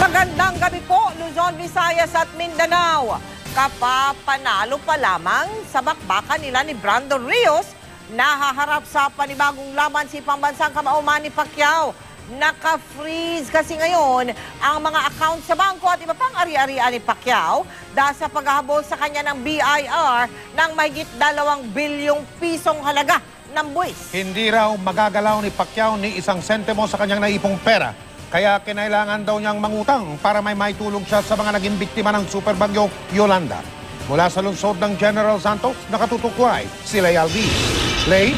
Magandang gabi po, Luzon, Visayas at Mindanao. Kapapanalo pa lamang sa bakbakan nila ni Brandon Rios, nahaharap sa panibagong laban si pambansang kamao Manny Pacquiao. Naka-freeze kasi ngayon ang mga account sa bangko at iba pang ari-arian ni Pacquiao dahil sa paghahabol sa kanya ng BIR ng mahigit 2 bilyong pisong halaga ng buwis. Hindi raw magagalaw ni Pacquiao ni isang sentimo sa kanyang naipong pera. Kaya kinailangan daw niyang mangutang para may maitulong siya sa mga naging biktima ng superbagyo Yolanda. Mula sa lungsod ng General Santos, nakatutuklay si Lay Alvi. Lay?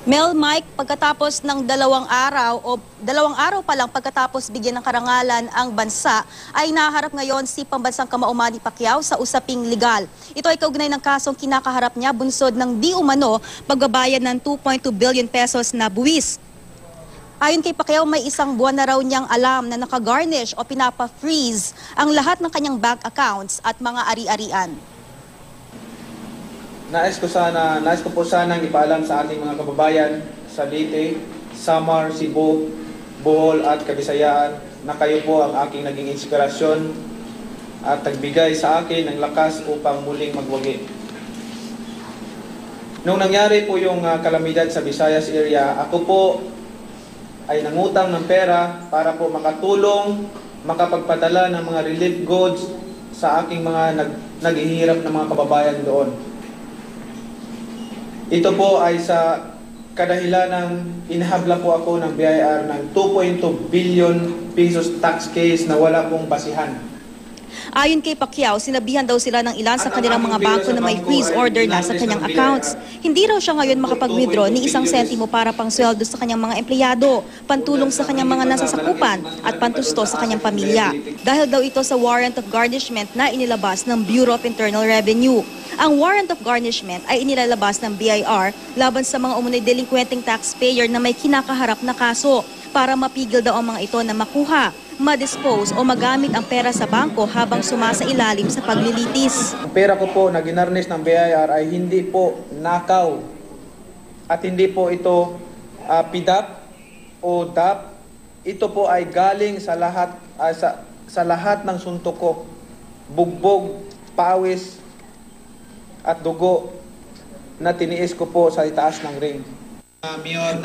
Mel, Mike, pagkatapos ng 2 araw o 2 araw pa lang pagkatapos bigyan ng karangalan ang bansa, ay naharap ngayon si pambansang kamao Manny Pacquiao sa usaping legal. Ito ay kaugnay ng kasong kinakaharap niya bunsod ng di umano pagbabayad ng 2.2 billion pesos na buwis. Ayon kay Pacquiao, may 1 buwan na raw niyang alam na naka-garnish o pinapa-freeze ang lahat ng kanyang bank accounts at mga ari-arian. Nais ko po sanang ipaalam sa ating mga kababayan sa Leyte, Samar, Cebu, Bohol at Kabisayaan na kayo po ang aking naging inspirasyon at nagbigay sa akin ng lakas upang muling magwagi. Nung nangyari po yung kalamidad sa Visayas area, ako po ay nangutang ng pera para po makatulong, makapagpadala ng mga relief goods sa aking mga naghihirap na mga kababayan doon. Ito po ay sa kadahilan ng inahabla po ako ng BIR ng 2.2 billion pesos tax case na wala pong basihan. Ayon kay Pacquiao, sinabihan daw sila ng ilan sa kanilang mga bangko na may freeze order na sa kanyang accounts. Hindi raw siya ngayon makapag-withdraw ni 1 sentimo para pang sweldo sa kanyang mga empleyado, pantulong sa kanyang mga nasasakupan at pantusto sa kanyang pamilya. Dahil daw ito sa warrant of garnishment na inilabas ng Bureau of Internal Revenue. Ang warrant of garnishment ay inilalabas ng BIR laban sa mga umunoy delinquenting taxpayer na may kinakaharap na kaso para mapigil daw ang mga ito na makuha, ma-dispose o magamit ang pera sa bangko habang sumasailalim sa paglilitis. Ang pera ko po na ginarnish ng BIR ay hindi po nakaw at hindi po ito PDAP o DAP. Ito po ay galing sa lahat ng suntok ko, bugbog, pawis at dugo na tiniis ko po sa itaas ng ring.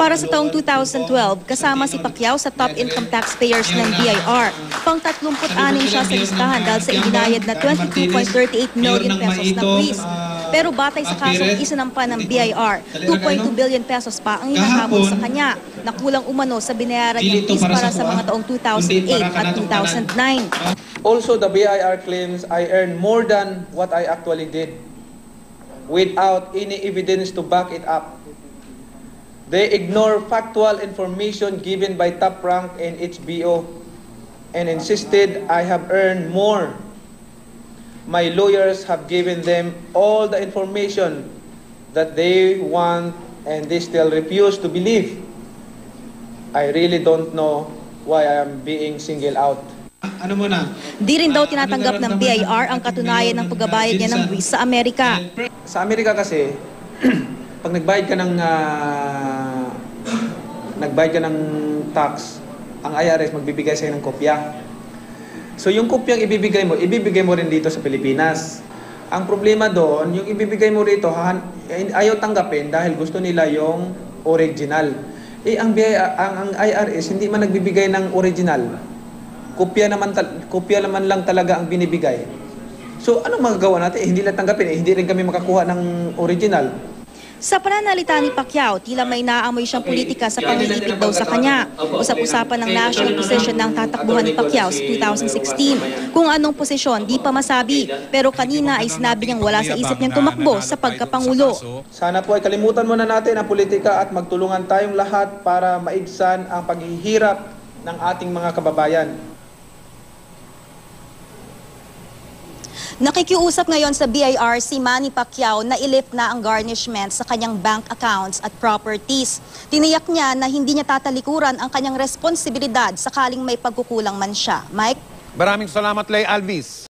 Para sa taong 2012, kasama si Pacquiao sa top income taxpayers ng BIR. Pang-36 siya sa listahan dahil sa ibinayad na 22.38 million pesos na buwis. Pero batay sa kasong isinampa ng BIR, 2.2 billion pesos pa ang hinahabol sa kanya, na kulang umano sa binayaran niyang fees para sa mga taong 2008 at 2009. Also, the BIR claims I earned more than what I actually did, without any evidence to back it up. They ignore factual information given by Top Rank and HBO and insisted I have earned more. My lawyers have given them all the information that they want and they still refuse to believe. I really don't know why I am being singled out. Di rin daw tinatanggap ng BIR ang katunayan ng pagbabayad niya ng buwis sa Amerika. Sa Amerika kasi, pag nagbayad ka ng tax, ang IRS magbibigay sa'yo ng kopya. So yung kopyang ibibigay mo rin dito sa Pilipinas. Ang problema doon, yung ibibigay mo rito, ayaw tanggapin dahil gusto nila yung original. Ang IRS hindi man nagbibigay ng original. Kopya naman lang talaga ang binibigay. So anong magagawa natin? Hindi lang tanggapin, hindi rin kami makakuha ng original. Sa pananalita ni Pacquiao, tila may naamoy siyang politika sa panglilipit daw sa kanya. Usap-usapan ng national position ng tatakbuhan ni Pacquiao sa 2016. Kung anong posisyon, di pa masabi. Pero kanina ay sinabi niyang wala sa isip niyang tumakbo sa pagkapangulo. Sana po ay kalimutan muna natin ang politika at magtulungan tayong lahat para maigsan ang paghihirap ng ating mga kababayan. Nakikiusap ngayon sa BIR si Manny Pacquiao na i-lift na ang garnishment sa kanyang bank accounts at properties. Tiniyak niya na hindi niya tatalikuran ang kanyang responsibilidad sakaling may pagkukulang man siya. Mike? Maraming salamat, Lay Alvis.